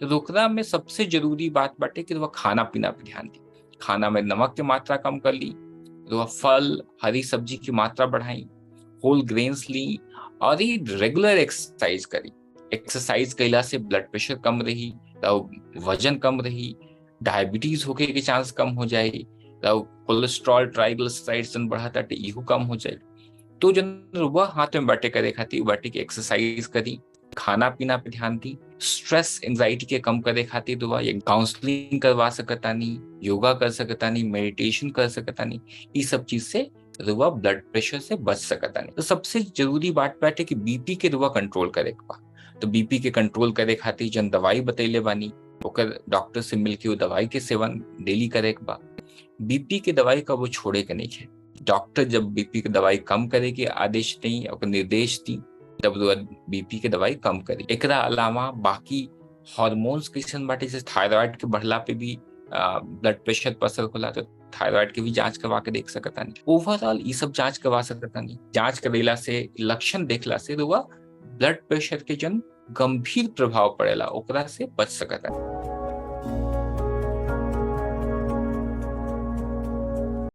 तो ओकरा में सबसे जरूरी बात बाटे कि रउआ खाना पीना पे ध्यान दी। खाना में नमक के मात्रा कम कर ली, रउआ फल, हरी सब्जी की मात्रा बढ़ाई, होल ग्रेन्स ली और ये रेगुलर एक्सरसाइज करी। एक्सरसाइज कइला से ब्लड प्रेशर कम रही, तो वजन कम रही, डायबिटीज होके के चांस कम हो जाए, तो कोलेस्ट्रॉल ट्राइग्लिसराइड्स बढ़ा ताटे इहू कम हो जाए। तो जन रुआ हाथ में बाटे करे खातिर बाटे की एक्सरसाइज करी, खाना पीना पे ध्यान दी, स्ट्रेस एंजाइटी के कम करे खातिर दुआ ये काउंसलिंग करवा सकतानी, योगा कर सकतानी, मेडिटेशन कर सकतानी। ये सब चीज से रुआ ब्लड प्रेशर से बच सकतानी। तो सबसे जरूरी बात बाटे कि बीपी के रुआ कंट्रोल करे के बा। तो बीपी के कंट्रोल करे खातिर जन दवाई बतैले बानी, ओकर डॉक्टर से मिलके वो दवाई के सेवन डेली करे के बा। बीपी के दवाई का वो छोड़े के नहीं है। डॉक्टर जब बीपी की दवाई कम करे के आदेश दी और निर्देश दी, तब बीपी के दवाई कम करे। एकरा अलावा बाकी हार्मोन्स कैसन बाटे, जैसे थायराइड के बढ़ला पे भी ब्लड प्रेशर पर असर होला, तो थायराइड के भी जांच करवा के देख सकतानी। ओवरऑल ये सब जांच करवा सकतानी। जांच करेला से, लक्षण देखला से रुआ ब्लड प्रेशर के जन गंभीर प्रभाव पड़ेला ओकरा से बच सकतानी।